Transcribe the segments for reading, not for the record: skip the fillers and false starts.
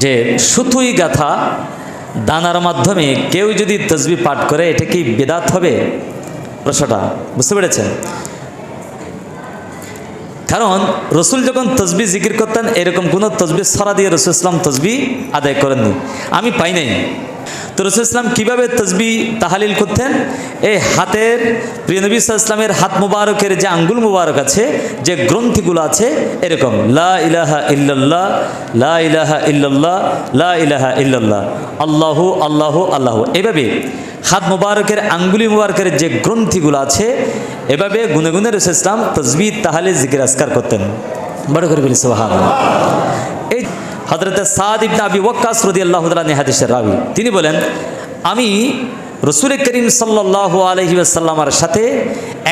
যে সুতুই গাথা দানার মাধ্যমে কেউ যদি তসবিহ পাঠ করে এটা কি বিদআত হবে? প্রশ্নটা বুঝতে পেরেছেন? কারণ রসুল যখন তসবিহ জিকির করতেন এরকম কোনো তসবিহ ছড়া দিয়ে রসুল ইসলাম তসবিহ আদায় করেননি, আমি পাই নাই। তো রসুল ইসলাম কীভাবে তসবিহ তাহালিল করতেন? এই হাতের, প্রিয় নবী সাল্লাল্লাহু আলাইহি ওয়াসাল্লামের হাত মুবারকের যে আঙ্গুল মুবারক আছে, যে গ্রন্থিগুলো আছে, এরকম লা ইলাহা ইল্লাল্লাহ, লা ইলাহা ইল্লাল্লাহ, লা ইলাহা ইল্লাল্লাহ, আল্লাহু আল্লাহু আল্লাহু, এভাবে হাত মুবারকের আঙ্গুলি মুবারকের যে গ্রন্থিগুলো আছে এভাবে গুনে গুনে রসুল ইসলাম তসবিহ তাহালিল জিকির আজকার করতেন। বড় করে বলি সুবহানাল্লাহ। এই হযরত সাদ ইবনে আবি ওয়াক্কাস রাদিয়াল্লাহু তাআলা আনহু হাদিসের রাবী, তিনি বলেন, আমি রাসূল করিম সাল্লাল্লাহু আলাইহি ওয়াসাল্লামের সাথে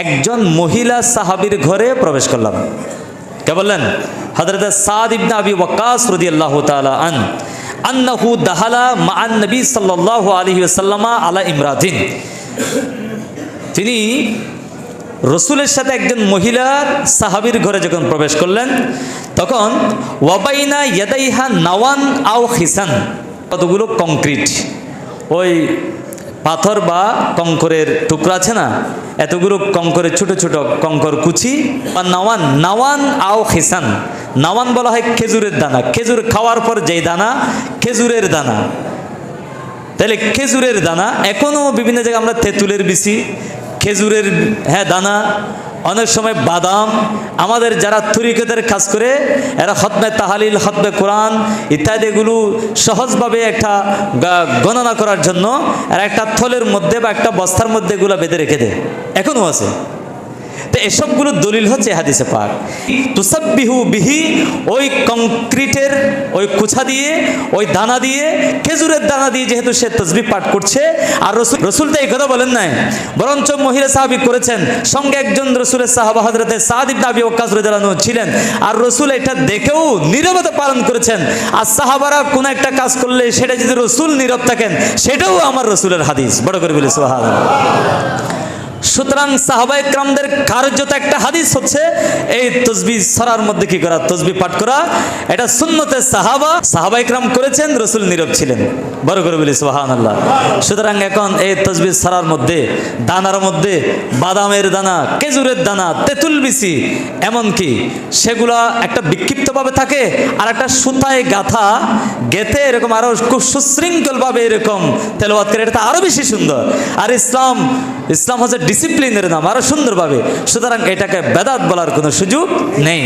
একজন মহিলা সাহাবীর ঘরে প্রবেশ করলাম। কে বললেন? হযরত সাদ ইবনে আবি ওয়াক্কাস রাদিয়াল্লাহু তাআলা আন্নাহু দাহালা মা'আন নবী সাল্লাল্লাহু আলাইহি ওয়াসাল্লাম আলা ইমরাতিন, তিনি রসুলের সাথে একজন মহিলার সাহাবীর ঘরে যখন প্রবেশ করলেন তখন ওয়াবাইনা ইয়াদাইহা নাওয়ান আও খিসান, কতগুলো কংক্রিট, ওই পাথর বা কঙ্করের টুকরা আছে না, এতগুলো কঙ্করের ছোট ছোট কঙ্কর কুচি বা নাওয়ান, নাওয়ান আও খিসান, নাওয়ান বলা হয় খেজুরের দানা, খেজুর খাওয়ার পর যেই দানা, খেজুরের দানা। তাহলে খেজুরের দানা, এখনও বিভিন্ন জায়গায় আমরা তেঁতুলের বিচি, খেজুরের দানা, অনেক সময় বাদাম, আমাদের যারা তরিকতের কাজ করে এরা খতমে তাহালিল, খতমে কোরআন ইত্যাদিগুলো সহজভাবে একটা গণনা করার জন্য এরা একটা থলের মধ্যে বা একটা বস্তার মধ্যে এগুলো বেঁধে রেখে দেয়, এখনও আছে। তো এসবগুলো দলিল হচ্ছে হাদিসে পাক। তুসাব্বিহু বিহি, ওই কংক্রিটের ওই কুছা দিয়ে, ওই দানা দিয়ে, খেজুরের দানা দিয়ে যেহেতু সে তাসবিহ পাঠ করছে, আর রসুল তো এই কথা বলেন নাই, বরঞ্চ মহিলা সাহাবী করেছেন, সঙ্গে একজন রসুলের সাহাবা হযরত সাদ ইবনে আবি ওয়াক্কাস রাদিয়াল্লাহু আনহু ছিলেন, আর রসুল এটা দেখেও নীরবতা পালন করেছেন। আর সাহাবারা কোনো একটা কাজ করলে সেটা যদি রসুল নীরব থাকেন সেটাও আমার রসুলের হাদিস। বড় করে বলি সুবহানাল্লাহ। সুতরাং সাহাবায়ে কেরামদের কার্যত একটা হাদিস হচ্ছে এই তসবিহ ছড়ার মধ্যে কি করা, তসবিহ পাঠ করা, এটা সুন্নতে সাহাবায়ে কেরাম করেছেন, রাসূল নীরব ছিলেন। বড় করে বলি সুবহানাল্লাহ। সুতরাং এখন এই তসবিহ ছড়ার মধ্যে, দানার মধ্যে বাদামের দানা, খেজুরের দানা, তেঁতুল বিচি, এমনকি সেগুলা একটা বিক্ষিপ্তভাবে থাকে, আর একটা সুতায় গাথা গেথে এরকম আরো খুব সুশৃঙ্খলভাবে এরকম তেলাওয়াত করে, এটা আরো বেশি সুন্দর। আর ইসলাম হচ্ছে ডিসিপ্লিনের নাম, আরো সুন্দরভাবে। সুতরাং এটাকে বেদাত বলার কোনো সুযোগ নেই।